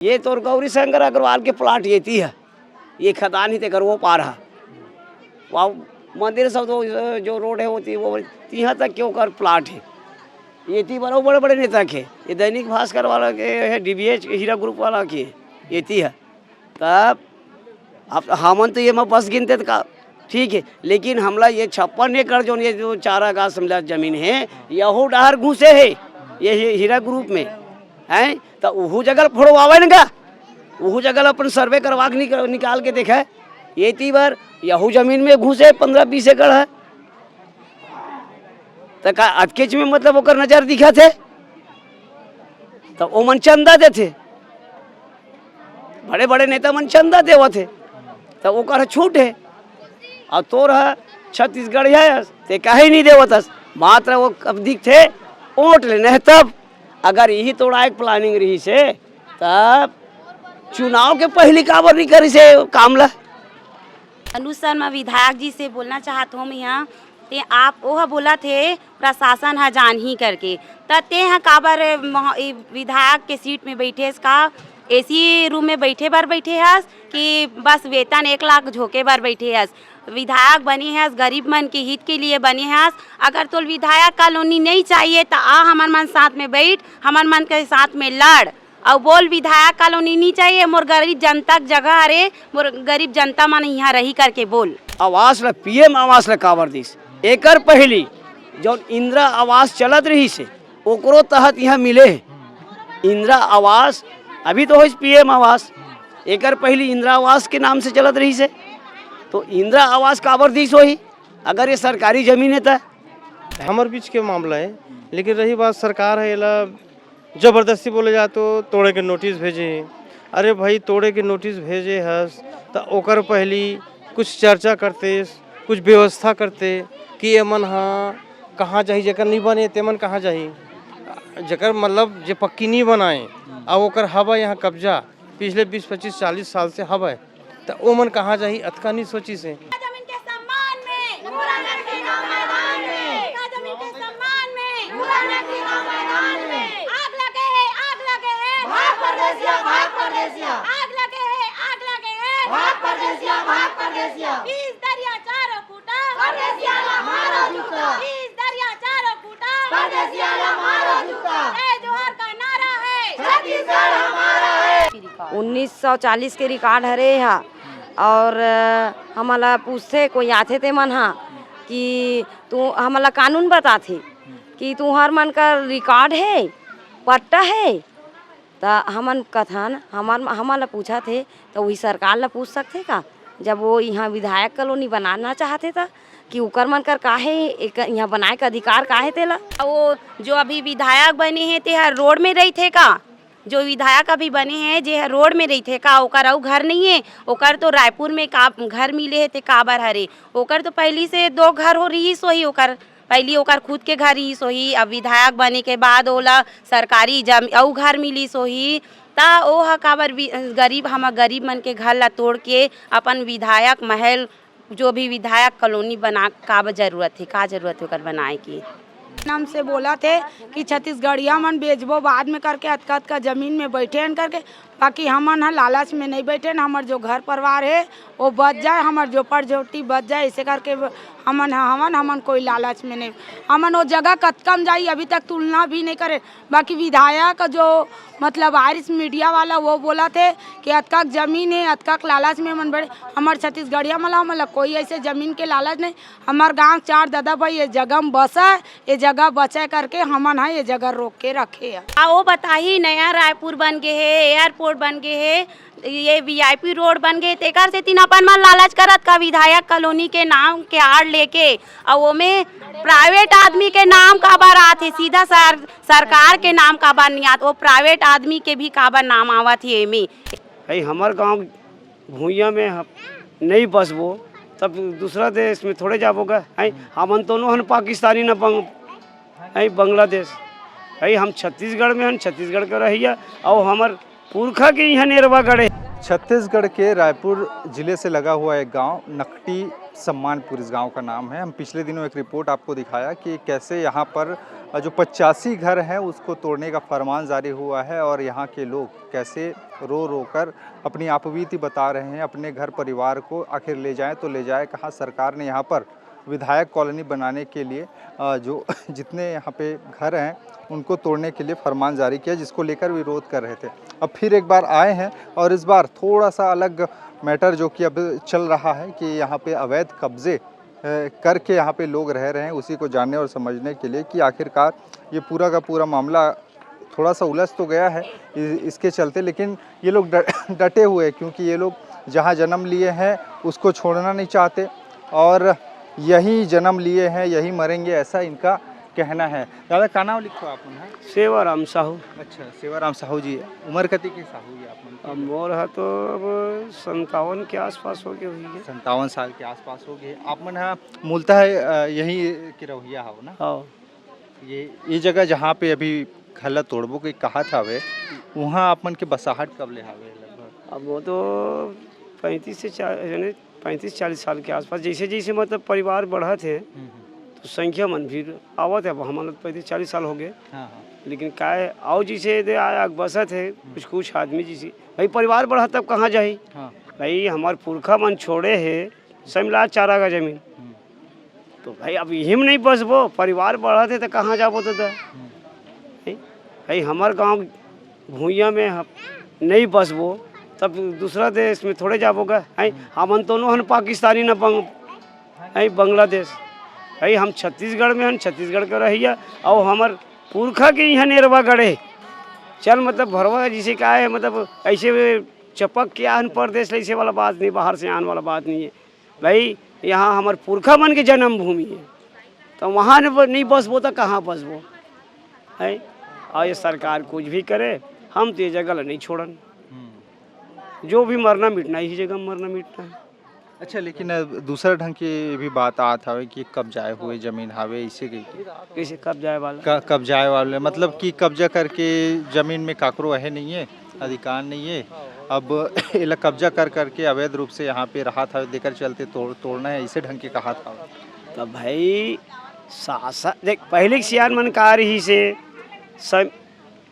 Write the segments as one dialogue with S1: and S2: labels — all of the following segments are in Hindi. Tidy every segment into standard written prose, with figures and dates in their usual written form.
S1: ये तो गौरी शंकर अग्रवाल के प्लाट ये थी है, ये खदान ही थे कर वो पा रहा वहाँ मंदिर सब तो जो रोड है वो यहाँ तक क्यों कर प्लाट है। ये थी बड़े बड़े बड़े नेता के, ये दैनिक भास्कर वाला के है, DBH हीरा ग्रुप वाला की ये थी है। तब अब हमन तो ये मैं बस गिनते का ठीक है, लेकिन हमला ये 56 एकड़ जो चारा गाछ समझा जमीन है यहू डहर घुसे है ये हीरा ग्रुप में हैं। तो वह जगह फोड़वावे न का वह जगह अपन सर्वे करवा के निकाल के देखा ये ती बार यहू जमीन में घुसे 15-20 एकड़ है। तो का अटकेच में मतलब ओकर नजर दिखा थे तो वो मन चंदा दे थे, बड़े बड़े नेता मन चंदा देवा थे तो वो कर छूट है। और तोर है छत्तीसगढ़ है ते काहे नहीं देवतस मात्र वो कब दिख थे ओट लेने। तब अगर यही तोड़ा एक प्लानिंग रही से तब चुनाव के पहली काबर नहीं करी से कामला।
S2: अनुज शर्मा विधायक जी से बोलना चाहत हूँ यहाँ ते आप वह बोला थे प्रशासन है जान ही करके ते हैं काबर विधायक के सीट में बैठे का एसी रूम में बैठे बार बैठे हस कि बस वेतन 1 लाख झोंके बार बैठे हस। विधायक बने हैं गरीब मन के हित के लिए बने हैं। अगर तो विधायक कॉलोनी नहीं चाहिए तो आ हमार मन साथ में बैठ हमार मन के साथ में लड़ और बोल विधायक कॉलोनी नहीं चाहिए मोर गरीब जनता जगह अरे मोर गरीब जनता मन यहाँ रही करके बोल।
S1: आवास ला PM आवास ला काबर दिस एकर पहली जो इंदिरा आवास चलत रही से ओकरो तहत यहाँ मिले इंदिरा आवास। अभी तो हो PM आवास एकर पहली इंदिरा आवास के नाम से चलत रही से तो इंदिरा आवास काबर दिस होही अगर ये सरकारी जमीन है।
S3: हमार बीच के मामला है, लेकिन रही बात सरकार है एला जबरदस्ती बोले जा तो तोड़े के नोटिस भेजे। अरे भाई तोड़े के नोटिस भेजे हस तो ओकर पहली कुछ चर्चा करते कुछ व्यवस्था करते कि ये मन हाँ कहाँ जाही जकर नहीं बने तेमन कहाँ जाही जकर मतलब जे पक्की नहीं बनाए अब ओकर हवा यहाँ कब्जा पिछले 20-25-40 साल से हवा तो वो मन कहाँ जाही अतका नहीं सोची से।
S2: उन्नीस 1940 के रिकॉर्ड हरे हा और हमारा पूछते कोई आते थे मन हाँ कि तू हमारा कानून बताथे कि तुम्हार मन का रिकॉर्ड है पट्टा है तो हमन कथन हमारा पूछा थे तो वही सरकार ला पूछ सकते का जब वो यहाँ विधायक कॉलोनी बनाना चाहते था कि उकर मन कर काहे यहाँ बनाए का अधिकार काहे तेला। वो जो अभी विधायक बने हैं ते हर रोड में रही थे का जो विधायक अभी बने हैं जे रोड में रही थे का ओकर अउ घर नहीं है ओकर तो रायपुर में का घर मिले है ते काबर हरे ओकर तो पहली से 2 घर हो रही सोही ओकर पहली ओकर खुद के घर ही सोही अब विधायक बने के बाद ओला सरकारी अउ घर मिली सोही ता ओ हा काबर गरीब हम गरीब मन के घर ला तोड़ के अपन विधायक महल जो भी विधायक कॉलोनी बना का जरूरत है का जरूरत है ओकर बनाए की।
S4: नाम से बोला थे कि छत्तीसगढ़िया मन बेचबो बाद में करके अतका जमीन में बैठे न करके बाकी हमन हा लालच में नहीं बैठे न हमार जो घर परिवार है वो बच जाए हमार झोपड़ झोपड़ी बच जाए इसे करके हमन कोई लालच में नहीं हमन वो जगह कतकम जाई अभी तक तुलना भी नहीं करे। बाकी विधायक जो मतलब आयरिश मीडिया वाला वो बोला थे कि अतका जमीन है अतका लालच में मन बड़े हमार छत्तीसगढ़िया मतलब कोई ऐसे जमीन के लालच नहीं। हमार गाँव 4 दादा भाई ये जगह में बसा ये जगह बचा करके हमन है ये जगह रोक के रखे है।
S2: वो बताही नया रायपुर बन गए है एयरपोर्ट बन गए है ये VIP रोड बन गए तेकर से तीन अपन मन लालच करत का विधायक कॉलोनी के नाम के आड़ लेके और वो में प्राइवेट आदमी के नाम काबर आते सीधा सरकार के नाम काबर नहीं आते वो प्राइवेट आदमी के भी काबर नाम आवत है एमे।
S1: हमार गांव भूइया में नहीं बसबो तब दूसरा देश में थोड़े जाबोगा है हमन दोनों हन पाकिस्तानी न बांग्लादेश है हम छत्तीसगढ़ में हन छत्तीसगढ़ का रहिया और हमार पुरखा के यहाँ नेरवा गढ़े।
S5: छत्तीसगढ़ के रायपुर जिले से लगा हुआ एक गांव नकटी सम्मानपुर इस गांव का नाम है। हम पिछले दिनों एक रिपोर्ट आपको दिखाया कि कैसे यहाँ पर जो 85 घर हैं उसको तोड़ने का फरमान जारी हुआ है और यहाँ के लोग कैसे रो रो कर अपनी आपबीती बता रहे हैं, अपने घर परिवार को आखिर ले जाएं तो ले जाए कहाँ। सरकार ने यहाँ पर विधायक कॉलोनी बनाने के लिए जो जितने यहाँ पे घर हैं उनको तोड़ने के लिए फरमान जारी किया, जिसको लेकर विरोध कर रहे थे। अब फिर एक बार आए हैं और इस बार थोड़ा सा अलग मैटर जो कि अब चल रहा है कि यहाँ पे अवैध कब्जे करके यहाँ पे लोग रह रहे हैं, उसी को जानने और समझने के लिए कि आखिरकार ये पूरा का पूरा मामला थोड़ा सा उलझ तो गया है इसके चलते, लेकिन ये लोग डटे हुए हैं क्योंकि ये लोग जहाँ जन्म लिए हैं उसको छोड़ना नहीं चाहते और यही जन्म लिए हैं यही मरेंगे, ऐसा इनका कहना है। दादा का नाम लिखो आप?
S1: सेवाराम साहू।
S5: अच्छा, सेवाराम साहू जी। उम्र कति के साहू जी आप?
S1: अब मोर है तो अब 57 के आसपास हो गए हुई है।
S5: 57 साल के आसपास हो गए। आप मन हाँ मूलतः यही के रहुइया हो ना?
S1: हाँ।
S5: ये जगह जहाँ पे अभी खला तोड़बो के कहा था वे, वहाँ आप मन के बसाहट कब ले हावे लगभग?
S1: अब वो तो 35-40 साल के आसपास, जैसे जैसे मतलब परिवार बढ़ा थे तो संख्या मन भी आवत है। अब हमारा 35-40 साल हो गए।
S5: हाँ हाँ।
S1: लेकिन का है आओ जैसे दे आया बसत है कुछ आदमी जैसे भाई परिवार बढ़ा तब कहाँ जाही।
S5: हाँ।
S1: भाई हमारे पुरखा मन छोड़े है समला 4 का जमीन, तो भाई अब यही में नहीं बसबो, परिवार बढ़ा थे तो कहाँ जाबो तो भाई हमारे गांव भूइया में नहीं बसबो तब दूसरा देश में थोड़े जाबोगा। हम दोनों हन पाकिस्तानी न बांग्लादेश, भाई हम छत्तीसगढ़ में हन, छत्तीसगढ़ के रहिया और हमार पुरखा के यहाँ नेरवा गढ़े चल मतलब भरवा जिसे क्या है मतलब ऐसे चपक के आन परदेश ऐसे वाला बात नहीं, बाहर से आने वाला बात नहीं है। भाई यहाँ हमारे पुरखा मन के जन्म भूमि है तो वहाँ नहीं बसबो तो कहाँ बसबो है। और ये सरकार कुछ भी करे हम तो ये जगह नहीं छोड़न, जो भी मरना मिटना ही जगह मरना मिटना है।
S5: अच्छा, लेकिन दूसरा ढंग की भी बात आत हवे कि कब्जाए हुए जमीन हवे, इसे
S1: कैसे कब्जाए वाला
S5: कब्जाए वाले मतलब कि कब्जा करके जमीन में काकरो है नहीं है, अधिकार नहीं है। अब इला कब्जा कर करके अवैध रूप से यहाँ पे रहा था, देकर चलते तोड़ना है, इसे ढंग के कहा था।
S1: तो भाई सासा देख पहले सियार मन का रही से सब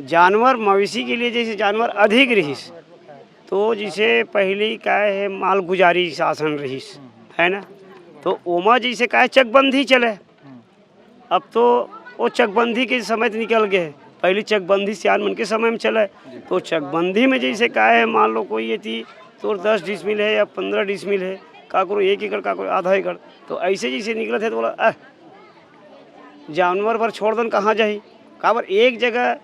S1: जानवर मवेशी के लिए जैसे जानवर अधिक रहीस तो जैसे पहले क्या है माल गुजारी शासन रहीस है ना, तो ओमा जैसे क्या है चकबंदी चले। अब तो वो चकबंदी के समय निकल गए, पहले चकबंदी सियान मन के समय में चले तो चकबंदी में जैसे क्या है मान लो कोई ये थी तो 10 डिसमिल है या 15 डिसमिल है, काकरो 1 एकड़ काकरो आधा एकड़, तो ऐसे जैसे निकले थे तो बोला जानवर पर छोड़ दन कहाँ जाही, काबर एक जगह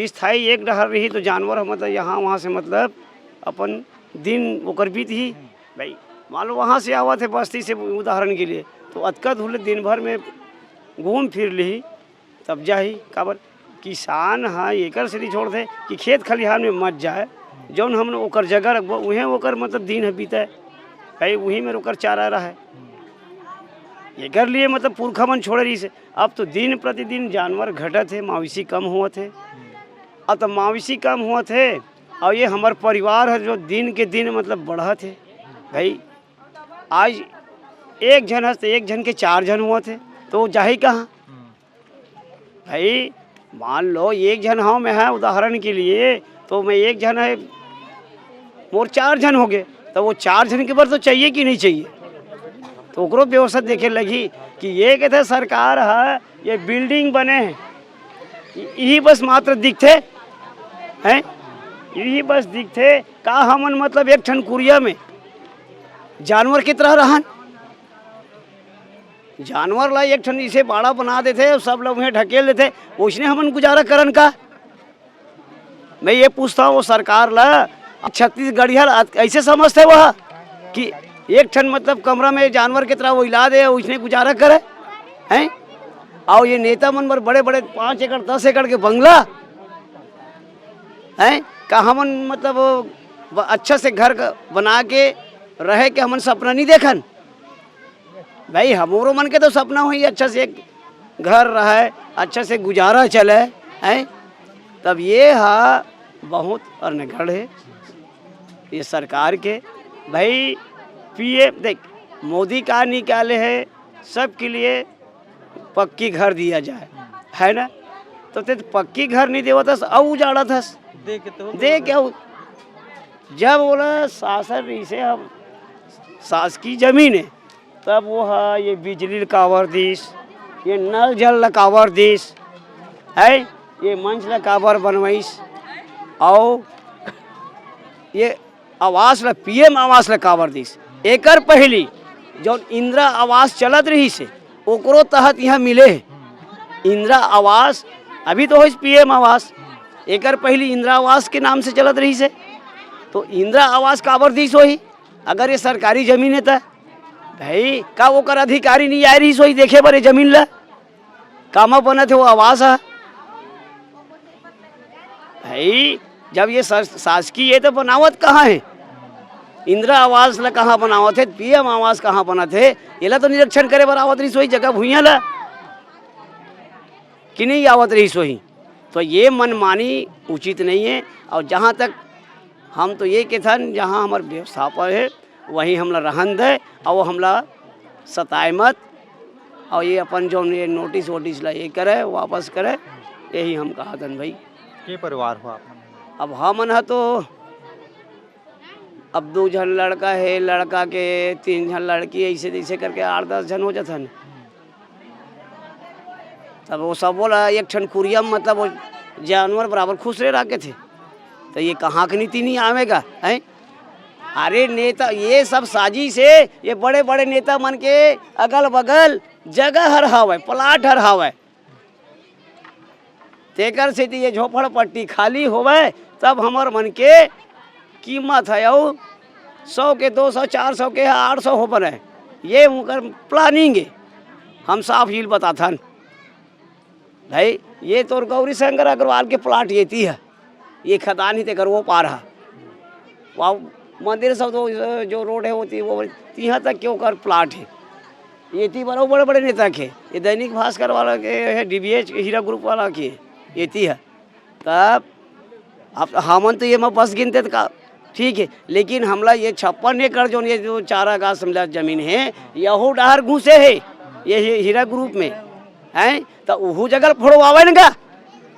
S1: स्थायी एक डहर रही तो जानवर मतलब यहाँ वहाँ से मतलब अपन दिन ओकर बीत ही। भाई मान लो वहाँ से आवा थे बस्ती से उदाहरण के लिए तो अतका धुले दिन भर में घूम फिर ली तब जाही, काबर किसान हाँ एकर से नहीं छोड़ दे कि खेत खलिहान में मच जाए, जौन हम ओकर जगह रखबो वहीं ओकर मतलब दिन है बीते, भाई वहीं में ओकर चारा रहा है। एकर लिए मतलब पुरखा मन छोड़े रही से। अब तो दिन प्रतिदिन जानवर घटत है, मवेशी कम हुआ थे। अब तो मवेशी कम हुआ थे और ये हमारे परिवार है जो दिन के दिन मतलब बढ़ा थे। भाई आज एक जन है तो एक जन के 4 जन हुआ थे तो जाही कहाँ। भाई मान लो एक जन हाँ मैं है उदाहरण के लिए तो मैं एक जन है मोर 4 जन हो गए तो वो 4 जन के बार तो चाहिए कि नहीं चाहिए, तो ओकरो व्यवस्था देखे लगी कि ये कहते सरकार है ये बिल्डिंग बने हैं यही बस मात्र दिखते हैं, यही बस दिखते का हमन मतलब एक ठन कुरिया में जानवर की तरह रहन, जानवर ला एक ठन इसे बाड़ा बना देते सब लोग उन्हें ढकेल देते, उसने हमन गुजारा करन का। मैं ये पूछता हूँ वो सरकार ला छत्तीसगढ़िया ऐसे समझते वह कि एक ठन मतलब कमरा में जानवर की तरह वो हिला दे उसने गुजारा करे हैं। और ये नेता मन पर बड़े बड़े 5 एकड़ 10 एकड़ के बंगला हैं का हमन मतलब अच्छा से घर बना के रहे के हमन सपना नहीं देखन। भाई हमारो मन के तो सपना हुई अच्छा से एक घर रहे अच्छा से गुजारा चले हैं, तब ये हा बहुत अर्नगढ़ है ये सरकार के। भाई पीएम देख मोदी का निकाले है सबके लिए पक्की घर दिया जाए, है ना। तो ते पक्की घर नहीं देवा था अब उजाड़ा था दे क्या जब बोला शासन इसे हम शासकीय जमीन है तब वो है ये बिजली कावर दिस, ये नल जल कावर दिस है, ये मंच कावर बनवाइस और ये आवास पीएम आवास कावर दिस। एकर पहली जो इंदिरा आवास चलत रही से ओकरो तहत यहाँ मिले है इंदिरा आवास, अभी तो है पीएम आवास, एकर पहली इंदिरा आवास के नाम से चलत रही से। तो इंदिरा आवास काबर दिस होही अगर ये सरकारी जमीन है तो भाई का ओकर अधिकारी नहीं आ रही सोई देखे बारे जमीन ला कामा बनत है वो आवास है भाई। जब ये शासकीय है तो बनावत कहाँ है, इंदिरा आवास ला कहाँ बनावत है, पीएम आवास कहाँ बनत है, ये ला तो निरीक्षण करे बर आवत रही सोई जगह भूइया ला कि नहीं आवत रही सोई। तो ये मनमानी उचित नहीं है। और जहाँ तक हम तो ये कहथन जहाँ हमार व्यवस्था पर है वहीं हमला रहन दे और वो हमला सताए मत और ये अपन जो ये नोटिस वोटिस ला ये करे वापस करे, यही हम कहतन भाई।
S5: के परिवार हो आप?
S1: अब हमन है तो अब 2 जन लड़का है, लड़का के 3 जन लड़की, ऐसे जैसे करके 8-10 जन हो जाथन। तब वो सब बोला एक ठन कुरियम मतलब वो जानवर बराबर खुश रह के थे। तो ये कहाँ की नीति नहीं आवेगा है। अरे नेता ये सब साजिश है, ये बड़े बड़े नेता मन के अगल बगल जगह हर हावे, प्लाट हर हावे, तेकर से ये झोपड़पट्टी खाली होवे तब हमार मन के कीमत है। और 100 के 200 400 के 800 हो बने, ये उनकर प्लानिंग है। हम साफ झील बताथन भाई ये तो गौरी शंकर अग्रवाल के प्लाट ये थी है, ये खदान ही ते कर वो पार है वहाँ मंदिर सब तो जो रोड है होती वो यहाँ तक क्यों कर प्लाट है। ये थी बड़े बड़े बड़े नेता के, ये दैनिक भास्कर वाला के है, DBH हीरा ग्रुप वाला के ये थी है। तब अब हमन तो ये में बस गिनते का ठीक है, लेकिन हमला ये 56 एकड़ जो ये जो चारागाह समझा जमीन है यहू डहर घुसे है ये हीरा ग्रुप में हैं। तो वहू जगह फोड़वावे न का,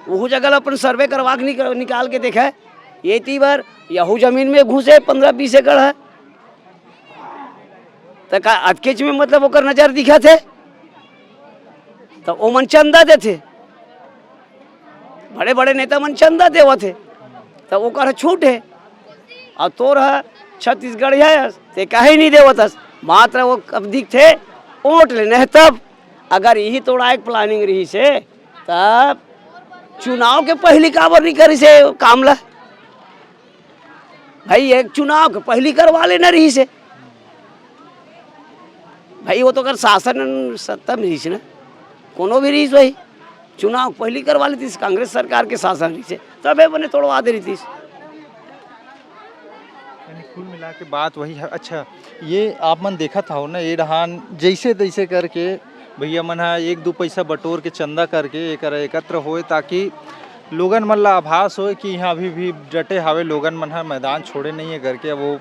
S1: वहू जगह अपन सर्वे करवा के निकाल के देखा ये ती बार यहू जमीन में घुसे 15-20 एकड़ है। तो का अटकेच में मतलब ओकर नजर दिखा थे तो वो मन चंदा देते, बड़े बड़े नेता मन चंदा देवा थे तो ओकर छूट है। और तोर है छत्तीसगढ़ है ते काहे नहीं देवतस, मात्र वो कब दिख थे ओट लेने तब। अगर यही तोड़ा एक प्लानिंग रही से तब चुनाव के पहली काबर नहीं करी से काम ला भाई, एक चुनाव के पहली करवा लेना रही से भाई। वो तो कर शासन सत्ता में रही से ना, कोनो भी रही वही चुनाव पहली करवा ली थी कांग्रेस सरकार के शासन रही से तबे बने तोड़वा दे रही थी।
S5: कुल मिला के बात वही है। अच्छा ये आप मन देखा था ना ये रहान जैसे तैसे करके भैया मन हा 1-2 पैसा बटोर के चंदा करके एकत्र होए ताकि लोगन मन ला आभास होए कि यहाँ अभी भी डटे हावे, लोगन मन हा मैदान छोड़े नहीं है करके वो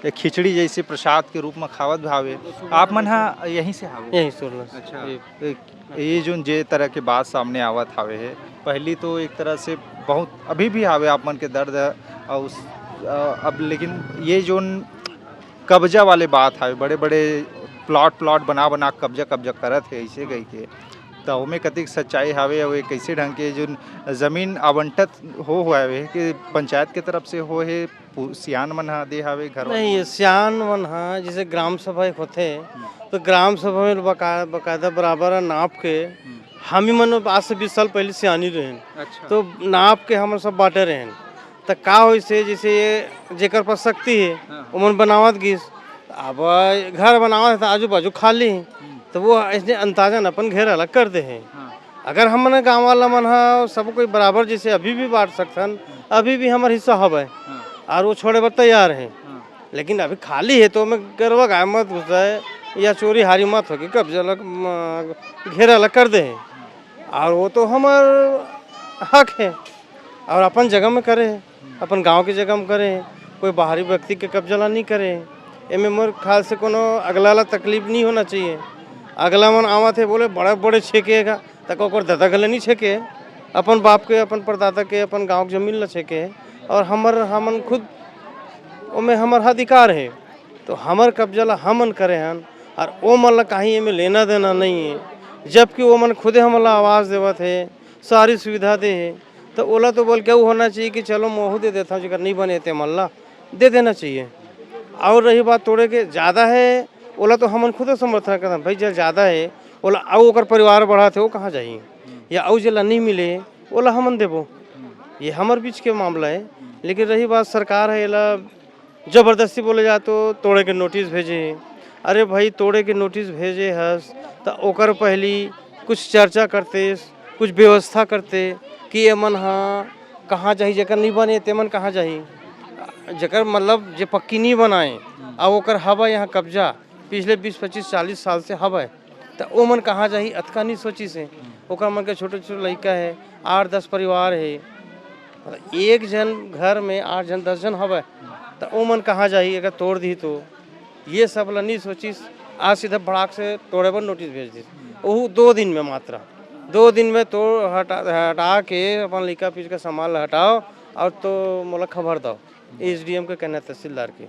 S5: एक खिचड़ी जैसे प्रसाद के रूप में खावत भावे। आप मन हा यहीं से हावे?
S3: यहीं से।
S5: अच्छा ये जो जे तरह के बात सामने आवत हावे है पहली तो एक तरह से बहुत अभी भी हावे आप मन के दर्द है और अब लेकिन ये जो कब्जा वाले बात है बड़े बड़े प्लॉट बना कब्जा करत है ऐसे कही के तो उमें कतिक सच्चाई हावे और कैसे ढंग के जो ज़मीन आवंटित हो है कि पंचायत के तरफ से हो है सियान मन हा दे हावे घर
S3: नहीं ये सियान मन हा जैसे ग्राम सभा होते तो ग्राम सभा में बकायदा बराबर नाप के हम ही मन आज से 20 साल पहले सियानी रहें।
S5: अच्छा।
S3: तो नाप के हम सब बांटे रहें तो का हो से जैसे ये जेकर पर शक्ति है उमन बनावत गिस, अब घर बनावत है आजू बाजू खाली है तो वो ऐसे अंदाजन अपन घेर अलग कर दे हैं। अगर हमने गाँव वाला मन हा सब कोई बराबर जैसे अभी भी बांट सकथन, अभी भी हमार हिस्सा हवे और वो छोड़े बर तैयार है। लेकिन अभी खाली है तो मैं गरवा गाय मत घुसाए या चोरी हारी मत हो कि कब्जा अलग घेर अलग कर दे हैं और वो तो हमार हक है और अपन जगह में करे हैं, अपन गांव की जगह में करे हैं, कोई बाहरी व्यक्ति के कब्जा ला नहीं करे हैं। एमे मोर ख्याल से कोनो अगला ला तकलीफ नहीं होना चाहिए। अगला मन आवत है बोले बड़ा बड़े छेकेगा तक ओकर दादा गले नहीं छेके, अपन बाप के अपन परदादा के अपन गांव के जमीन ला छेके और हमन खुद ओमे हमर अधिकार है तो हमर कब्जा ला हमन करे हन और ओ मन ला कहीं एमे लेना देना नहीं है, जबकि वो मन खुदे हमन ला आवाज़ देवत है, सारी सुविधा दे है। तो ओला तो बोल क्या होना चाहिए कि चलो मोहू दे देता हूँ, जगह नहीं बने ते मन ला दे देना चाहिए। और रही बात तोड़े के ज़्यादा है ओला तो हमन खुद समर्थन करता भाई, जब ज़्यादा है ओला आओ ओकर परिवार बढ़ा थे वो कहाँ जाइए, या आओ जला नहीं मिले ओला हमन देबो, ये हमर बीच के मामला है। लेकिन रही बात सरकार है एला जबरदस्ती बोले जा तो तोड़े के नोटिस भेजे, अरे भाई तोड़े के नोटिस भेजे हस तो ओकर पहली कुछ चर्चा करते, कुछ व्यवस्था करते कि ये मन हाँ कहाँ जाही, जकर नहीं बने ते मन कहाँ जाही, जकर मतलब जे पक्की नहीं बनाए अब ओकर हवा यहाँ कब्जा पिछले 20-25-40 साल से हवा है तो वो मन कहाँ जाही अतका नहीं सोची से। ओकर मन के छोटे छोटे लड़का है, 8-10 परिवार है, एक जन घर में 8 जन 10 जन हवा तो वो मन कहाँ जाही अगर तोड़ दी तो। ये सब ला नहीं सोची, आज सीधा भड़ाक से तोड़े पर नोटिस भेज दी, वो 2 दिन में मात्र 2 दिन में तोड़ हटा के अपन लड़का पीछ का सामान हटाओ और तो मोला खबर दो SDM के कहना तहसीलदार के।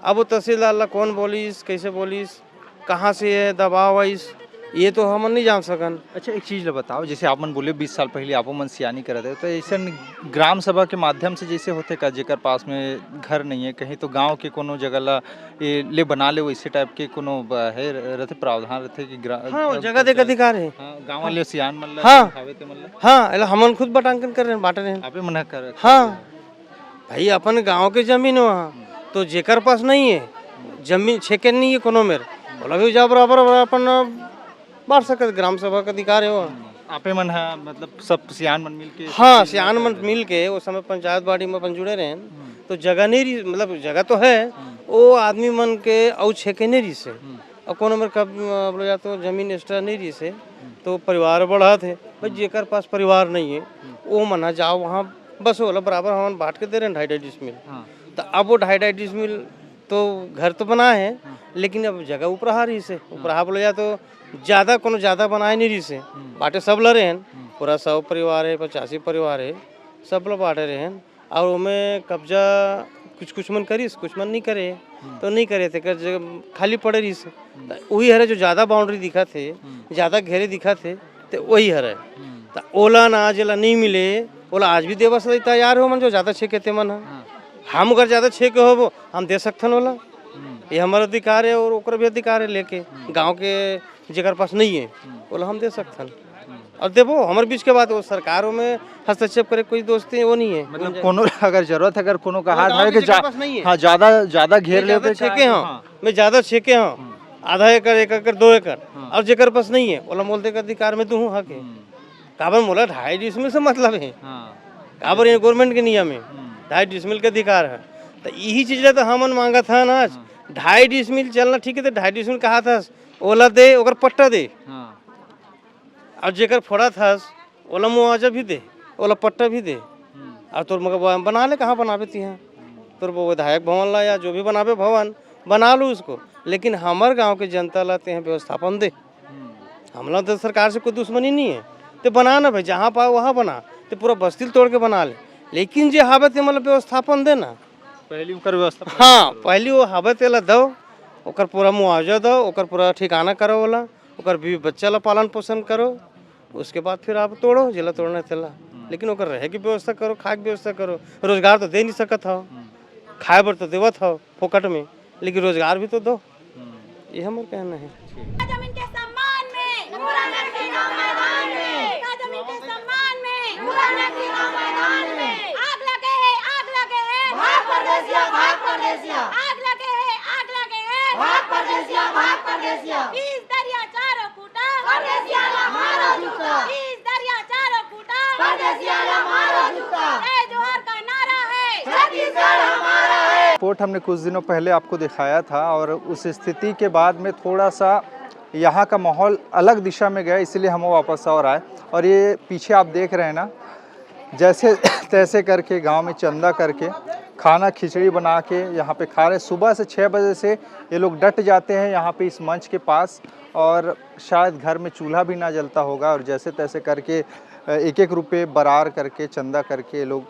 S3: अब वो तहसीलदार ला कौन बोलिस कैसे बोलिस कहाँ से है दबाव आइस ये तो हम नहीं जान सकन।
S5: अच्छा एक चीज़ बताओ, जैसे आप मन बोले 20 साल पहले आप मन सियानी करते तो ऐसा ग्राम सभा के माध्यम से जैसे होते का जेकर पास में घर नहीं है कहीं तो गांव के कोनो जगह ला ये ले बना ले वैसे टाइप के कोनो है रहते प्रावधान रहते कि
S3: हाँ जगह देख अधिकार है
S5: गाँव वाले सियान मन
S3: हाँ हाँ हमन खुद बटांकन कर रहे हैं बांट रहे हैं
S5: आप मन कर
S3: हाँ भाई अपन गाँव के जमीन वहाँ तो जेकर पास नहीं है जमीन छेके नहीं है कोनो मेरे बोला भी जा बराबर अपन बांट सकते, ग्राम सभा का अधिकार है वो।
S5: आपे मन है मतलब सब सियान मन मिल के
S3: हाँ सियान मन मिल के उस समय पंचायत बाड़ी में अपन जुड़े रहे तो जगह नहीं रही, मतलब जगह तो है वो आदमी मन के औ छेके नहीं रही से और कोनो मेरे कब बोला जा तो जमीन एक्स्ट्रा नहीं रही से तो परिवार बढ़ा थे भाई, जेकर पास परिवार नहीं है वो मना जाओ वहाँ बस होला बराबर हम बांट के दे रहे हैं 2.5 डिसमिल। तो अब वो 2.5 डिसमिल तो घर तो बना है लेकिन अब जगह ऊपर रही से ऊपर बोला जा तो ज़्यादा कोनो ज़्यादा बनाए नहीं रही से बाटे सब लड़े हैं, पूरा 100 परिवार है 85 परिवार है सब लोग बांटे रहे हैं और उनमें कब्जा कुछ मन करीस कुछ मन नहीं करे तो नहीं करे थे कर खाली पड़े रही से वही हरे जो ज़्यादा बाउंड्री दिखा थे ज़्यादा घेरे दिखा थे तो वही हरे तो ओला ना जला नहीं मिले ओला आज भी देवा से तैयार हो मन जो ज़्यादा छेके थे मन हम अगर ज़्यादा छेके हो हम दे सकथन ओला, ये हमारा अधिकार है और ओकर भी अधिकार है लेके गांव के जेकर पास नहीं है बोला हम दे सकथन और देवो हमारे बीच के बात वो सरकारों में हस्तक्षेप करे कोई दोस्ती वो नहीं है।
S5: मतलब कोनो अगर जरूरत अगर कोनो का हाथ है कि
S3: हाँ
S5: ज्यादा घेर ले
S3: छेके हाँ मैं ज्यादा छेके हाँ आधा एकड़ 1 एकड़ 2 एकड़ और जेकर पास नहीं है बोला बोलते का अधिकार में तू हक है काबर मोला 2.5 डिसमिल से मतलब है काबर ये गवर्नमेंट के नियम है 2.5 डिसमिल का अधिकार है तो यही चीज तो हमन मांगा था ना 2.5 डिसमिल चलना ठीक है तो 2.5 डिसमिल कहा था ओला दे ओकर पट्टा दे और जेकर फोड़ा था ओला मुआवजा भी दे ओला पट्टा भी दे और तोर मगर बना ले कहाँ बनावे ती हैं तोर वो विधायक भवन ला या जो भी बनावे भवन बना लो उसको, लेकिन हमारे गांव के जनता लाते हैं व्यवस्थापन दे। हमला तो सरकार से कोई दुश्मनी नहीं है तो बना ना भाई जहाँ पाओ वहाँ बना तो पूरा बस्ती तोड़ के बना ले, लेकिन जे हावत मतलब व्यवस्थापन देना
S5: पहली उनकर व्यवस्था
S3: हाँ पहली वो हावत ला दो ओकर पूरा मुआवजा दो ओकर पूरा ठिकाना करो वाला ओकर बीवी बच्चा ला पालन पोषण करो उसके बाद फिर आप तोड़ो जिला तोड़ना चला, लेकिन ओकर रहे की व्यवस्था करो खाए की व्यवस्था करो। रोजगार तो दे नहीं सकत हो खाए बर तो देवत हो फोकट में लेकिन रोजगार भी तो दो, ये हमारा कहना है।
S6: जमीन के सम्मान में मैदान में जमीन के सम्मान में आग लगे है भाग परदेसिया आग लगे है भाग परदेसिया इस दरिया चारों फूटा परदेसिया ला मारो जूता इस दरिया चारों फूटा परदेसिया ला मारो जूता जय जोहार का नारा है छत्तीसगढ़ हमारा है।
S5: रिपोर्ट हमने कुछ दिनों पहले आपको दिखाया था और उस स्थिति के बाद में थोड़ा सा यहाँ का माहौल अलग दिशा में गया, इसलिए हम वापस और आए। और ये पीछे आप देख रहे हैं ना, जैसे तैसे करके गांव में चंदा करके खाना खिचड़ी बना के यहाँ पे खा रहे। सुबह से 6 बजे से ये लोग डट जाते हैं यहाँ पे इस मंच के पास, और शायद घर में चूल्हा भी ना जलता होगा, और जैसे तैसे करके एक एक रुपये बरार करके चंदा करके लोग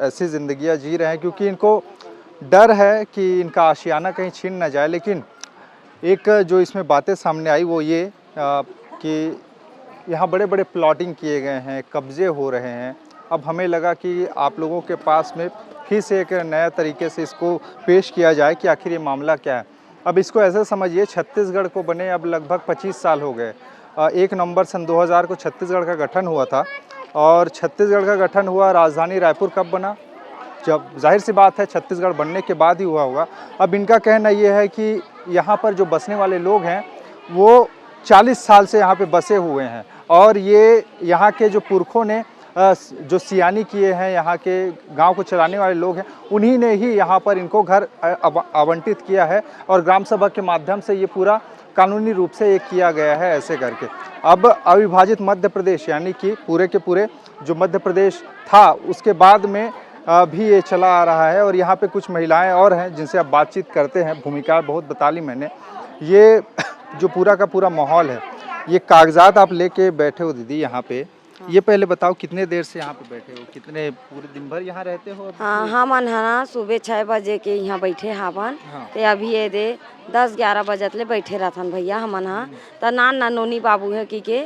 S5: ऐसी ज़िंदगियाँ जी रहे हैं, क्योंकि इनको डर है कि इनका आशियाना कहीं छीन ना जाए। लेकिन एक जो इसमें बातें सामने आई वो ये कि यहाँ बड़े बड़े प्लॉटिंग किए गए हैं, कब्ज़े हो रहे हैं। अब हमें लगा कि आप लोगों के पास में फिर से एक नया तरीके से इसको पेश किया जाए कि आखिर ये मामला क्या है। अब इसको ऐसे समझिए, छत्तीसगढ़ को बने अब लगभग 25 साल हो गए। 1 नवंबर सन 2000 को छत्तीसगढ़ का गठन हुआ था, और छत्तीसगढ़ का गठन हुआ, राजधानी रायपुर कब बना? जब जाहिर सी बात है छत्तीसगढ़ बनने के बाद ही हुआ होगा। अब इनका कहना ये है कि यहाँ पर जो बसने वाले लोग हैं वो 40 साल से यहाँ पे बसे हुए हैं, और ये यहाँ के जो पुरखों ने जो सियानी किए हैं, यहाँ के गांव को चलाने वाले लोग हैं, उन्हीं ने ही यहाँ पर इनको घर आवंटित किया है, और ग्राम सभा के माध्यम से ये पूरा कानूनी रूप से ये किया गया है ऐसे करके। अब अविभाजित मध्य प्रदेश यानी कि पूरे के पूरे जो मध्य प्रदेश था उसके बाद में भी ये चला आ रहा है। और यहाँ पे कुछ महिलाएं और हैं जिनसे आप बातचीत करते हैं, भूमिका बहुत बता ली मैंने। ये जो पूरा का पूरा माहौल है, ये कागजात आप लेके बैठे हो दीदी यहाँ पे, ये पहले बताओ कितने देर से यहाँ पे बैठे हो, कितने पूरे दिन भर यहाँ रहते हो?
S2: हाँ, हमन है ना सुबह 6 बजे के यहाँ बैठे हावन। ते अभी ये दे 10-11 बजत ले बैठे रहथन भैया हमन हा। त नान नोनी बाबू है की के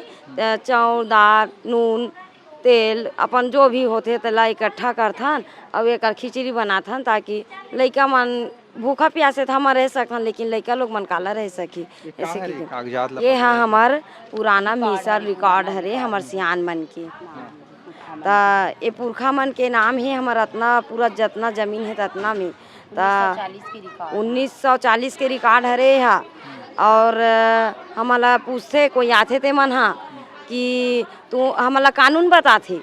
S2: चाउर दाल नून तेल अपन जो भी होते तेला इकट्ठा करथन, और एक खिचड़ी बनाथन ताकि लइका मन भूखा प्यासे था हम रह सकन, लेकिन लइका लोग मन काला रह सकी। ऐसे की ये हाँ हमार पुराना मीसर रिकॉर्ड हरे हमार सियान मन के। ता ये पुरखा मन के नाम है हमार अतना पूरा जितना जमीन है ततना में 1940 के रिकॉर्ड हरे हा। और हमला पूछते कोई आते थे मन हा कि तू हमला कानून बताथे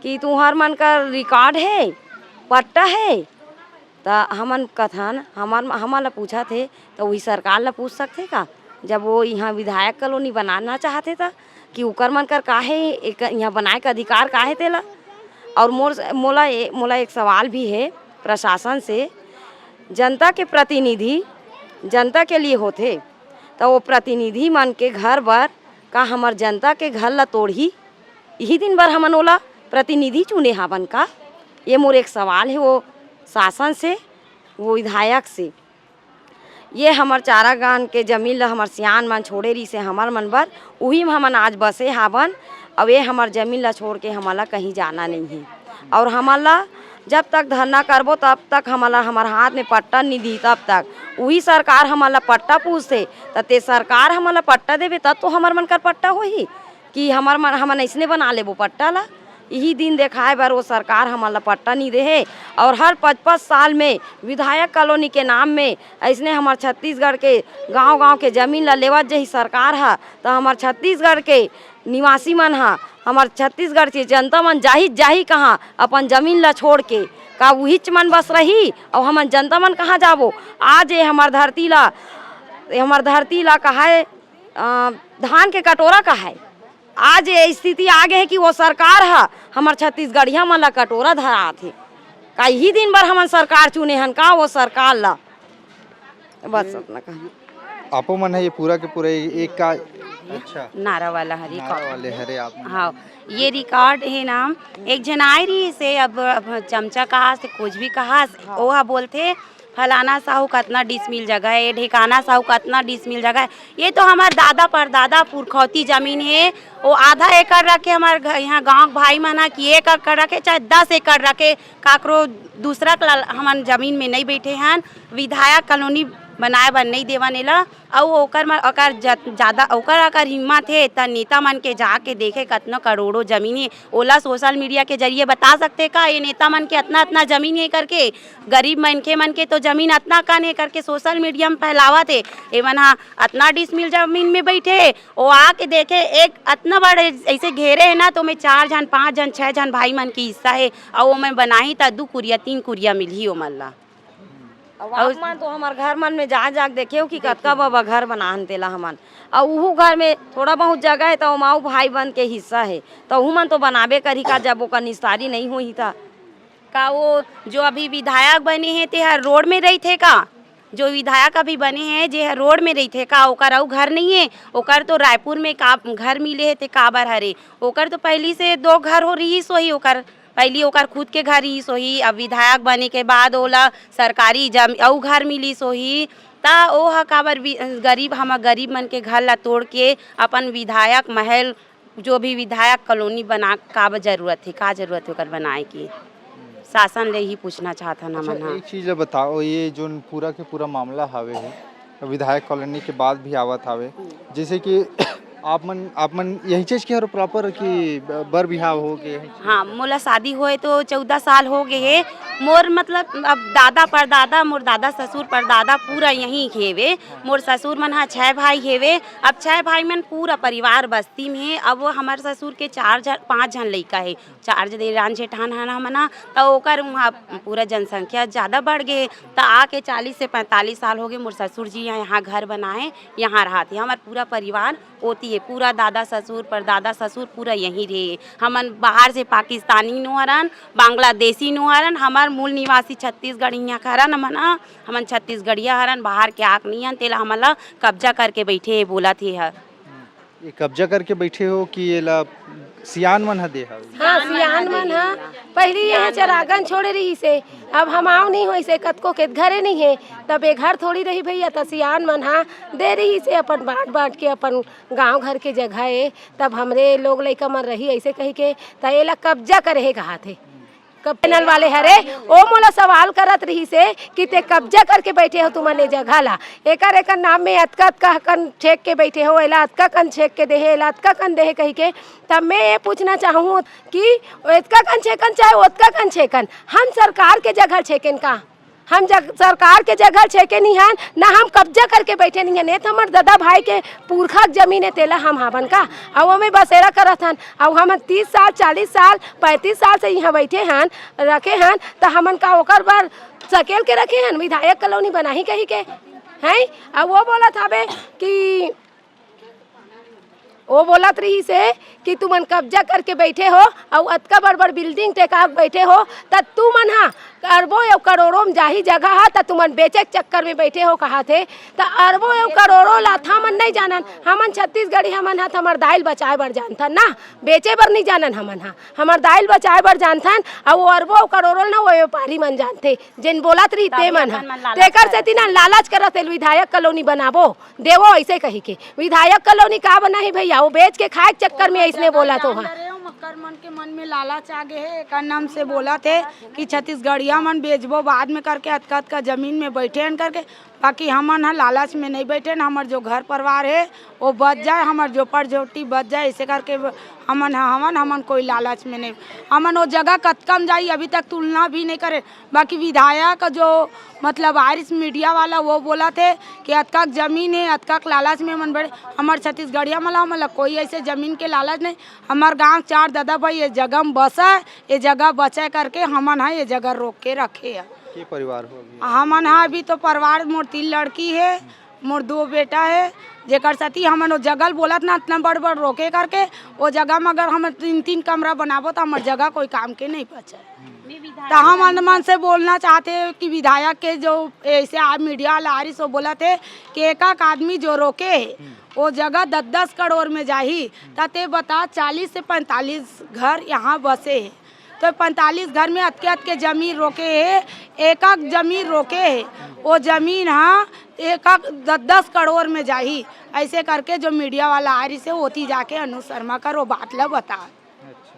S2: कि तुम्हार मन का रिकॉर्ड है, पट्टा है। तो हमन कथन हमारा पूछा थे तो वही सरकार ला पूछ सकते का, जब वो यहाँ विधायक कॉलोनी बनाना चाहते था कि उकर मन कर काहे यहाँ बनाए का अधिकार काहे तेला। और मोला एक सवाल भी है प्रशासन से, जनता के प्रतिनिधि जनता के लिए होते, तो वो प्रतिनिधि मन के घर बर का हमार जनता के घर ला तोड़ही, यही दिन भर हमन ओला प्रतिनिधि चुने हावन का। ये मोर एक सवाल है वो शासन से, वो विधायक से। ये हमार चारागान के जमीन ला हमार सियान मन छोड़े रही से हमार मन बर, वही में हमन आज बसे हावन। अब ये हमार जमीन ला छोड़ के हमारा कहीं जाना नहीं है, और हमारा जब तक धरना करबो तब तक हमारा हमार हाथ में पट्टा नहीं दी, तब तक वही सरकार हमारा पट्टा पूछते ते सरकार हमारा पट्टा देवे तब तो हमार मन कर पट्टा होही कि हमार मन हमन ऐसने बना लेबो पट्टा ला। यही दिन दिखाए बार वो सरकार हमारा पट्टा नहीं दे है। और हर 5-5 साल में विधायक कॉलोनी के नाम में ऐसने हमार छत्तीसगढ़ के गांव-गांव के जमीन ला लेवत जही सरकार है, तो हमार छत्तीसगढ़ के निवासी मन हा, हमार छत्तीसगढ़ की जनता मन जाही कहाँ अपन जमीन ला छोड़ के, का वही मन बस रही और हमार जनता मन कहाँ जाबो। आज ये हमार धरती ला कहा है धान के कटोरा का है। आज ये स्थिति आ गए है कि वो सरकार है हमार छत्तीसगढ़िया मन ला कटोरा धरा थे, का ही दिन भर हमन सरकार चुने हन का वो सरकार ला। बस अपना कहानी
S5: आपो मन है ये पूरा के पूरा एक का अच्छा
S7: नारा वाला हरी
S5: नारा वाले हरे आप
S7: हाँ, ये रिकॉर्ड है नाम एक जन आई रही से अब चमचा कहा से कुछ भी कहा ओहा बोलते फलाना साहू कतना डिसमिल जगह है, ढेकाना साहू कतना डिसमिल जगह है। ये तो हमार दादा परदादा पुरखौती जमीन है, वो आधा एकड़ रखे हमारे यहाँ गांव भाई माना कि 1 एकड़ रखे चाहे 10 एकड़ रखे, काकरो दूसरा हमार जमीन में नहीं बैठे हैं। विधायक कॉलोनी बनाए बर नहीं देवानेला और ओकर ज़्यादा ओकर अगर हिम्मत है तो नेता मन के जाके देखे कतना करोड़ों जमीन है, ओला सोशल मीडिया के जरिए बता सकते का ये नेता मन के अतना जमीन है करके। गरीब मनके मन के तो जमीन अतना कन है करके सोशल मीडिया में फैलावा थे। एमन हाँ अतना डिसमिल जमीन में बैठे वो आके देखे एक अतना बड़े ऐसे घेरे है ना, तो मैं 4 जन 5 जन 6 जन भाई मन की हिस्सा है और वो मैं बनाई तो 2 कुरिया 3 कुरिया मिली मन ला।
S2: और तो हमार घर मन में जा देखे कि कतका बाबा घर बनाहन तेला हमन, और वहू घर में थोड़ा बहुत जगह है तो माऊ भाई बन के हिस्सा है, तो वहू मन तो बनाबे करी का जब ओकर निस्तारी नहीं हुई था
S7: का वो जो अभी विधायक बने हैं ते हर रोड में रही थे का, जो विधायक अभी बने हैं जे रोड में रही थे का, ओकर अउ घर नहीं है, ओकर तो रायपुर में का घर मिले है ते काबर हरे, ओकर तो पहली से 2 घर हो रही सोही, ओकर पहली ओकर खुद के घर ही सोही, अब विधायक बने के बाद ओला सरकारी अउ घर मिली सोही, ता ओ ह काबर गरीब हम गरीब मन के घर ला तोड़ के अपन विधायक महल जो भी विधायक कॉलोनी बना का जरूरत है, का जरूरत है ओकर बनाए की, शासन ले ही पूछना चाहता ना मन।
S5: एक चीज़ बताओ, ये जो पूरा के पूरा मामला हावे है विधायक कॉलोनी के बाद भी आवत हावे, जैसे कि आप मन यही चीज के हर प्रॉपर कि बर बिहाव हो गए?
S7: हाँ, मोला शादी हुए तो 14 साल हो गए है, मोर मतलब अब दादा परदादा मोर दादा ससुर परदादा पूरा यहीं हेवे, मोर ससुर मन 6 भाई हेवे, अब 6 भाई मन पूरा परिवार बस्ती में है, अब वो हमारे ससुर के 5 जन लड़का है, 4 देरान जेठान है मना, तो ओकर वहाँ पूरा जनसंख्या ज़्यादा बढ़ गए, तो आके 40 से 45 साल हो गए मोर ससुर जी यहाँ घर बनाए, यहाँ रहते, हमारे पूरा परिवार होती है, पूरा दादा ससुर परदादा ससुर पूरा यहीं रहे, हमन बाहर से पाकिस्तानी नुहरन बांग्लादेशी नुहरन, हमार मूल निवासी छत्तीसगढ़ यहाँ हरन, हमन छत्तीसगढ़िया हरन, बाहर के आक नहीं हन, तेला हमला कब्जा करके बैठे बोला थे हर।
S5: ये कब्जा करके बैठे हो कि ये ला सियान मन ह दे हा?
S8: हाँ, सियान मन ह पहली यहाँ चरागन छोड़े रही से, अब हम आओ नहीं हो से कतको के घरे नहीं है, तब एक घर थोड़ी रही भैया, तो सियान मन हा दे रही से अपन बांट के अपन गांव घर के जगह है, तब हमरे लोग लइका मन रही ऐसे कही के, तो एला कब्जा करे कहा थे पैनल वाले हरे, ओ मोला सवाल करत रही से कि ते कब्जा करके बैठे हो तुमने जगह ला, एकर नाम में अतका कन छेक के बैठे हो, एला अतका कन छेक के देहे, एला अतका कन देहे कही के, तब मैं ये पूछना चाहूँ कि इतका कन छेकन चाहे उतका कन छेकन, हम सरकार के जगह छेकन का, हम सरकार के जगह छेके नहीं हन, ना हम कब्जा करके बैठे नहीं हैं, तो हमारे दादा भाई के पुरखा जमीन है तेला हम हावन का, और वो में बसेरा करत हन, और हम 30 साल 40 साल 35 साल से यहाँ बैठे हन रखे हन, तो हमन का ओकर बार सकेल के रखे हन विधायक कॉलोनी बनाही कही के हैं, और वो बोला था बे कि वो बोलत रही से कि तुमन कब्जा करके बैठे हो और अतका बड़ बिल्डिंग टेका बैठे हो, तब तू मन हा अरबों या करोड़ों में जाही जगह है, तो तुमन बेचे के चक्कर में बैठे हो कहा थे, तो अरबों या करोड़ों लाथा मन नहीं जानन, हमन छत्तीसगढ़ी हमन हा हमार दाइल बचाए बर जानथन ना, बेचे बर नहीं जानन, हमन हा हमार दाइल बचाए बर जानथन, और वो अरबों करोड़ों ना वो व्यापारी मन जानते, जिन बोलत रही ते मन हा तेकर से तीना लालच करत विधायक कॉलोनी बनाबो देवो ऐसे कही के, विधायक कॉलोनी का बनाही भैया, वो बेच के खाए के चक्कर में ऐसने बोला तो
S4: मक्कर मन के मन में लालच आ गए है, एक नाम से बोला थे कि छत्तीसगढ़िया मन बेचबो बाद में करके अतका जमीन में बैठे हैं करके, बाकी हमन हा लालच में नहीं बैठे न, हमार जो घर परिवार है वो बच जाए, हमार जो जोटी बच जाए, ऐसे करके हमन कोई लालच में नहीं, हमन वो जगह कतकम जाई अभी तक तुलना भी नहीं करे, बाकी विधायक जो मतलब आरिस मीडिया वाला वो बोला थे कि अतका जमीन है अतका लालच में मन बड़े, हमार छत्तीसगढ़िया मतलब कोई ऐसे जमीन के लालच नहीं, हमार गाँव 4 दादा भाई ये जगह में बसा, ये जगह बचा करके हमन हा ये जगह रोक के रखे है।
S5: के परिवार हो अभी?
S4: हमन हा अभी तो परिवार मोर 3 लड़की है, मोर 2 बेटा है, जेकर साथी हमन वो जगह बोलत ना इतना बड़ रोके करके, वो जगह में अगर हम 3 कमरा बनाबो तो हमार जगह कोई काम के नहीं बचे, तो हम मन से बोलना चाहते हैं कि विधायक के जो ऐसे मीडिया लारी सो बोला थे कि एक आदमी जो रोके वो जगह 10-10 करोड़ में जाही, तते बता 40 से 45 घर यहाँ बसे है, तो 45 घर में अतके जमीन रोके है, एक जमीन रोके है, वो जमीन हाँ 10-10 करोड़ में जाही, ऐसे करके जो मीडिया वाला आ रही से होती जाके अनु शर्मा कर वो बात ला बता।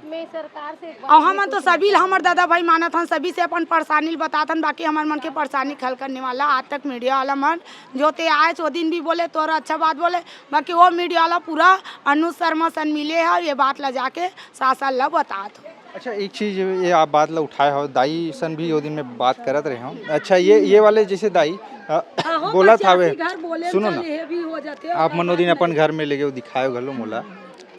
S8: मैं सरकार से
S4: और हम तो सभी हमारे दादा भाई मानत हन, सभी से अपन परेशानी बतातन, बाकी हमारे मन के परेशानी खल करने वाला आज तक मीडिया वाला मन जो ते आए वो दिन भी बोले तोरा अच्छा बात बोले, बाकी वो मीडिया वाला पूरा अनु शर्मा सन मिले है, ये बात ला जाके सासा ला बतात हो।
S5: अच्छा, एक चीज़ ये आप बात ला उठाए हो, दाई सन भी वो दिन में बात करत रहे हो, अच्छा ये वाले जैसे दाई बोला था वे, सुनो ना आप मनो दिन अपन घर में लेके दिखाए घलो मोला,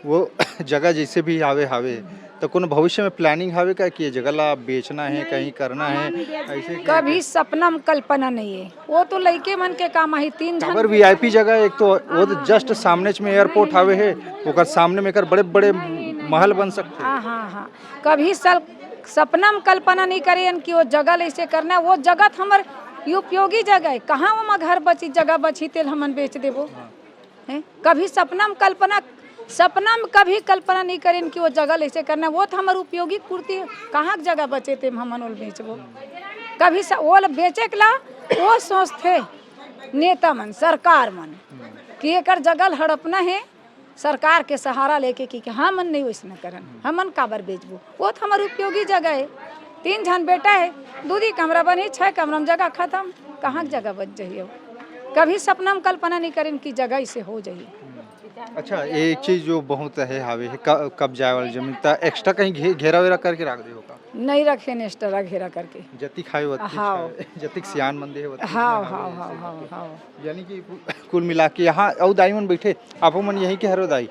S5: वो जगह जैसे भी हावे तो कौन भविष्य में प्लानिंग हावे का कि ये जगह ला बेचना है कहीं करना है ऐसे?
S9: कभी सपना में कल्पना नहीं है, वो तो लड़के मन के काम है। 3
S5: अगर वीआईपी जगह एक तो वो जस्ट सामने में एयरपोर्ट हावे है, ओकर सामने में कर बड़े बड़े महल बन सकते हैं।
S9: हाँ, कभी सपना में कल्पना नहीं करें कि वो जगह ऐसे करना है। वो जगह हमार उपयोगी जगह है, कहाँ वहाँ घर बची जगह बची तेल हमन बेच देबो हैं। कभी सपना में कभी कल्पना नहीं करें कि वो जगह ऐसे करना है। वो तो हमार उपयोगी कुर्ती कहाँ जगह बचे थे हमन वो बेचबो। कभी वो बेचे के ला वो सोचते नेता मन सरकार मन कि एक जगह हड़पना है, सरकार के सहारा लेके कि हमन नहीं वैसे करन, हमन काबर बेचबो। वो तो हमार उपयोगी जगह है। 3 जन बेटा है, 2 कमरा बनी, 6 कमरा में जगह खत्म, कहाँ जगह बच जाइए। कभी सपना में कल्पना नहीं करें कि जगह इसे हो जाइए।
S5: अच्छा, एक चीज जो बहुत है हावे है कब्जा वाली जमीन ता एक्स्ट्रा कहीं घेरा वेरा करके रख दे होगा।
S9: नहीं रखे नेस्टरा घेरा करके
S5: जति खाए होती
S9: हाँ।
S5: जति सियान मंदे होती
S9: हाँ हाँ हाँ हाँ हाँ।
S5: यानी कि कुल मिला के यहाँ औ दाई मन बैठे आपो मन यही के हरो दाई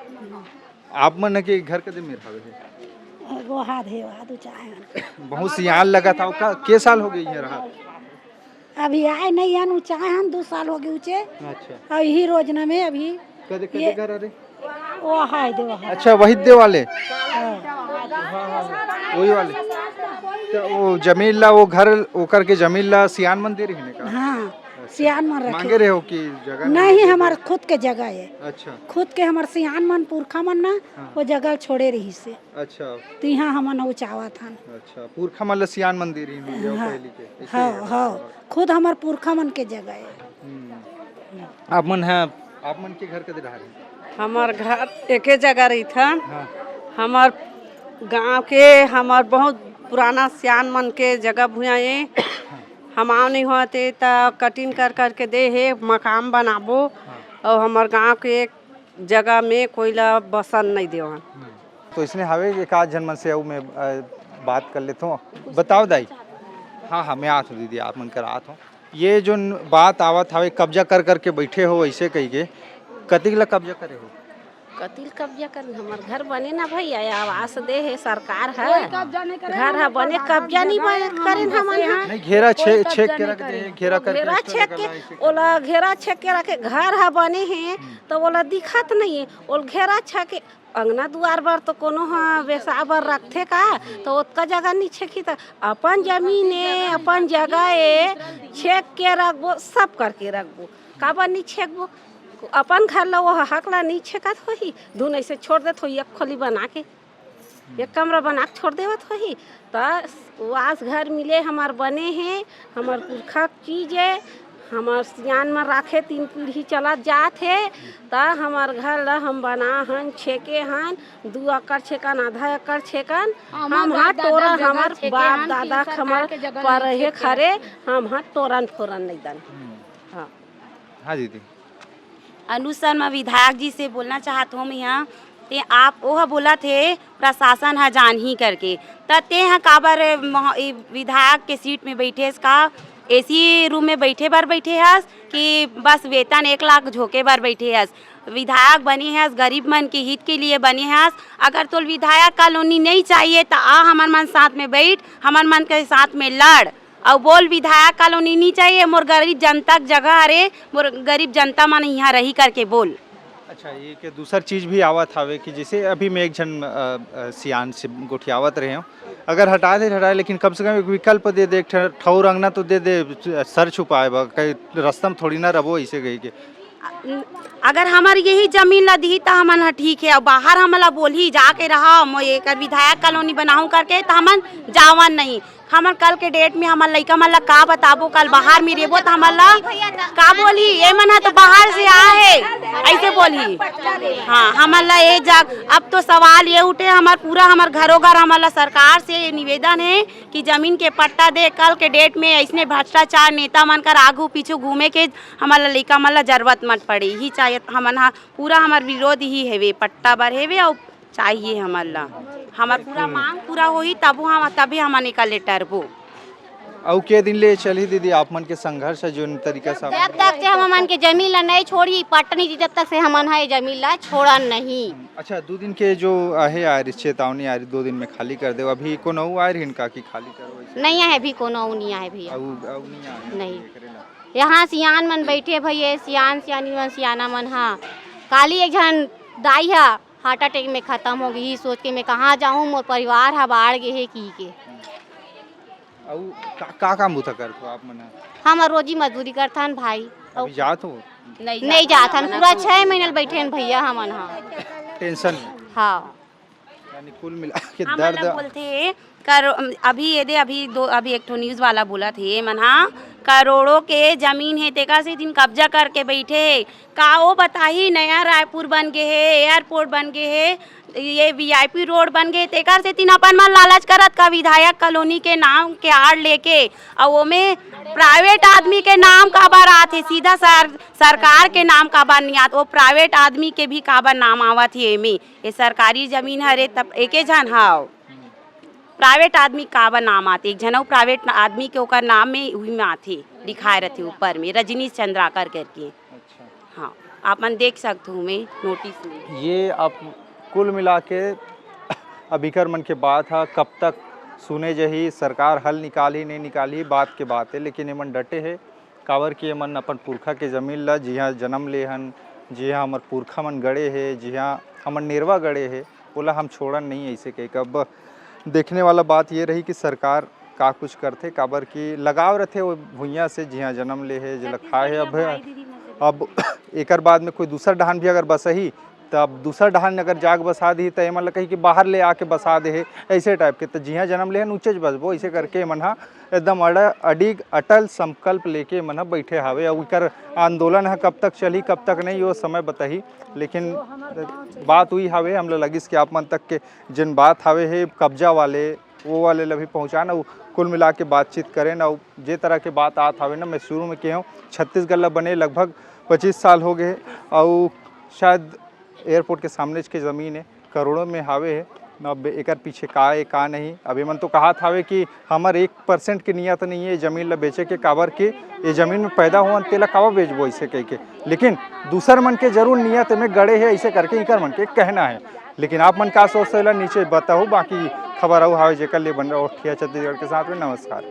S5: आप मन के घर के दे मेर हावे है
S6: वो हाथ है वो चाहे
S5: बहुत सियान लगा था का के साल हो गई है रहा
S6: अभी आए नहीं हन ऊंचाए हन 2 साल हो गए ऊंचे।
S5: अच्छा,
S6: और यही रोजना में अभी
S5: कदे कदे घर अरे
S6: वो हाय दे वहाँ।
S5: अच्छा, वही दे वाले वही वाले तो वो जमीन ला वो घर ओकर के जमीन ला सियान मन दे रही है का।
S6: हाँ सियान मन रखे
S5: मांगे रहे हो कि जगह
S6: नहीं, हमारे खुद के जगह है।
S5: अच्छा
S6: खुद के हमारे सियान मन पुरखा मन ना वो जगह छोड़े रही से
S5: अच्छा
S6: तो यहाँ हमन ऊंचावा था।
S5: अच्छा, पुरखा मन ला सियान मंदिर ही हो गया पहले के ऐसे
S6: हाँ
S5: है।
S6: हाँ खुद हमारे पुरखा मन के जगह है।
S5: आप मन है आप मन के घर के रहा रहे
S10: हमार घर एके जगह रही था।
S5: हाँ।
S10: हमार गांव के हमार बहुत पुराना सियान मन के जगह भुआए हम आओ नहीं होते तो कटिंग कर कर के दे है मकान बनाबो। और हमार गांव के एक जगह में कोई ला बसन नहीं दे।
S5: तो इसने हवे एक आध जन मन से मैं बात कर लेता हूँ। बताओ दाई। हाँ हाँ मैं आत हूँ दीदी, आप मन कर आत हूँ। ये जो बात आवत हवे कब्जा कर कर के बैठे हो ऐसे कही के कतिक ला कब्जा करे हो।
S8: कतिल कब्जा कर हमार घर बने ना भैया, आवास दे है सरकार है, घर है बने कब्जा नहीं करे हमन
S5: नहीं घेरा छेक के रख दे, घेरा करके
S8: घेरा छेक के ओला घेरा छेक के रखे घर है बने हैं तो ओला दिखत नहीं है। ओल घेरा छेक के अंगना दुआर बर तो कोनो हाँ बेसा बर रखते का तो उतका जगह नहीं छेकी तो अपन जमीन है अपन जगह है छेक के रखबो, सब करके रखबो। काबर नहीं छेकबो, अपन घर ला वो हकला नहीं छेकत होही। धुन ऐसे छोड़ देत हो, एक खोली बना के एक कमरा बना के छोड़ देवत होही। तो वास घर मिले हमार बने हैं, हमार पुरखा चीज है, हमार सियान में राखे 3 पीढ़ी चला जात है। तो हमार घर ला हम बना हन छेके हन 2 एकड़ छेकन, आधा एकड़ छेकन। हम हाँ टोरा हमार बाप दादा हमार पर है खरे, हम हाँ टोरन फोरन नहीं दन। हाँ
S5: हाँ दीदी।
S7: अनुसार मैं विधायक जी से बोलना चाहता हूँ। मैं यहाँ ते आप वो बोला थे प्रशासन है जान ही करके ते हैं काबर विधायक के सीट में बैठे का एसी रूम में बैठे बार बैठे हस कि बस वेतन 1 लाख झोंके बार बैठे हस। विधायक बने हस गरीब मन के हित के लिए बने हस। अगर तो विधायक कॉलोनी नहीं चाहिए तो आ हमार मन साथ में बैठ, हमार मन के साथ में लड़ और बोल विधायक कॉलोनी नहीं चाहिए, मोर गरीब जनता जगह अरे मोर गरीब जनता मन यहाँ रही करके बोल।
S5: अच्छा, ये के दूसर चीज भी आवत हवे कि जैसे अभी मैं एक जन सियान से गोठियावत रहे हूँ, अगर हटा दे लेकिन कम से कम एक विकल्प दे दे, ठौर अंगना तो दे दे, सर छुपाए कहीं रास्ता में थोड़ी ना रहो ऐसे गई के।
S7: अगर हमार यही जमीन ला दी तो हमन ठीक है, और बाहर हमला बोली जाके रहा एक विधायक कॉलोनी बनाऊं करके तो हमन जावन नहीं। हमन कल के डेट में हमार लड़का मन ला का बताबो, कल बाहर में रेबो तो हमन ला का बोली ये मन है तो बाहर से आ है ऐसे बोली। हाँ हमन ला ये जग अब तो सवाल ये उठे हमार पूरा हमार घरों घर हमन ला सरकार से निवेदन है कि जमीन के पट्टा दे। कल के डेट में ऐसने भ्रष्टाचार नेता मन कर आगू पीछू घूमे के हमार ला लड़का मन ला जरूरत मत पड़ी ही चाहिए। हमन हा पूरा हमार विरोध ही हेवे पट्टा बर हेवे और चाहिए हमार ला, हमार पूरा मांग पूरा होई तब हम तभी हम निकल लेटर वो।
S5: और के दिन ले चली दीदी आप मन के संघर्ष है जो तरीका से
S6: जब तक से हम मन के जमीन ला नहीं छोड़ी पटनी जी, जब तक से हमन है जमीन ला छोड़ा नहीं।
S5: अच्छा, 2 दिन के जो है आ रही चेतावनी आ रही 2 दिन में खाली कर दे, अभी कोनो आ रही इनका की खाली करो
S6: नहीं है अभी कोनो नहीं है भैया
S5: नहीं।
S6: यहाँ सियान मन बैठे भैया, सियान सियानी मन सियाना मन। हाँ काली एक जन दाई है हार्ट अटैक में खत्म हो गई, सोच के मैं कहाँ जाऊँ, मोर परिवार है बाढ़ गए है की के
S5: और का काम होता करते हो आप मना?
S6: हम रोजी मजदूरी करथन भाई।
S5: अभी जात हो?
S6: नहीं जाथन, पूरा 6 महीने बैठे हैं भैया हमन। हाँ
S5: टेंशन में?
S6: हाँ,
S5: यानी कुल मिला के
S7: हम
S5: दर्द।
S7: मतलब बोलते कर अभी ये दे अभी एक ठो न्यूज़ वाला बोला थे मना करोड़ों के जमीन है तेका से दिन कब्जा करके बैठे है का वो बताही नया रायपुर बन गए है, एयरपोर्ट बन गए है, ये वीआईपी रोड बन गए तेकर से तीन अपन मन लालच करत का विधायक कॉलोनी के नाम के आड़ लेके और वो में प्राइवेट आदमी के नाम काबर आते सीधा सरकार के नाम काबर नहीं आत, वो प्राइवेट आदमी के भी काबर नाम आवत है एमे। ये सरकारी जमीन हरे तब एके जन हाव प्राइवेट आदमी काबर नाम आते, एक जनऊ प्राइवेट आदमी के ओकर नाम में वही में आते दिखाए रहते ऊपर में रजनीश चंद्राकर करके।
S5: अच्छा,
S7: हाँ आप मन देख सकते हो मैं नोटिस में।
S5: ये आप कुल मिला के अभिकर मन के बात है, कब तक सुने जही सरकार हल निकाली नहीं निकाली बात के बात है, लेकिन एमन डटे है काबर कि एमन अपन पुरखा के जमीन ला जिहाँ जन्म ले हन, जिहाँ हमार पुरखा मन गड़े है, जिहाँ हमन नेरवा गड़े है, बोला हम छोड़न नहीं ऐसे कह। अब देखने वाला बात ये रही कि सरकार का कुछ करते काबर कि लगाव रहते वो भुइयाँ से जिहाँ जन्म ले है जो खाए है। अब एकर बाद में कोई दूसरा डहान भी अगर बसही तब दूसरा डहान अगर जाग बसा दी तो एमन कही कि बाहर ले आके बसा दे है ऐसे टाइप के, तो जिहाँ जन्म ले ऊँचे बसबो ऐसे करके मन एकदम अडिग अटल संकल्प लेके मन बैठे हावे। और इकर आंदोलन है कब तक चली कब तक नहीं वो समय बताही, लेकिन बात हुई हावे हम लोग लगिस कि आप मन तक के जिन बात हावे है कब्जा वाले वो वाले ला भी पहुँचाना, कुल मिला के बातचीत करें ना। जे तरह के बात आत हावे ना, मैं शुरू में कह हूँ छत्तीसगढ़ ला बने लगभग 25 साल हो गए और शायद एयरपोर्ट के सामने के ज़मीन है करोड़ों में हावे है। अब एक पीछे का है का नहीं, अभी मन तो कहा था कि हमार 1% की नियत नहीं है ज़मीन ला बेचे के, काबर के ये ज़मीन में पैदा हुआ तेला कावा बेचबो ऐसे कह के, लेकिन दूसर मन के जरूर नियत में गड़े है ऐसे करके इकर मन के कहना है। लेकिन आप मन का सोच नीचे बताओ, बाकी खबर आओ हावे जेकर लिए बन रहा हो छत्तीसगढ़ के साथ में। नमस्कार।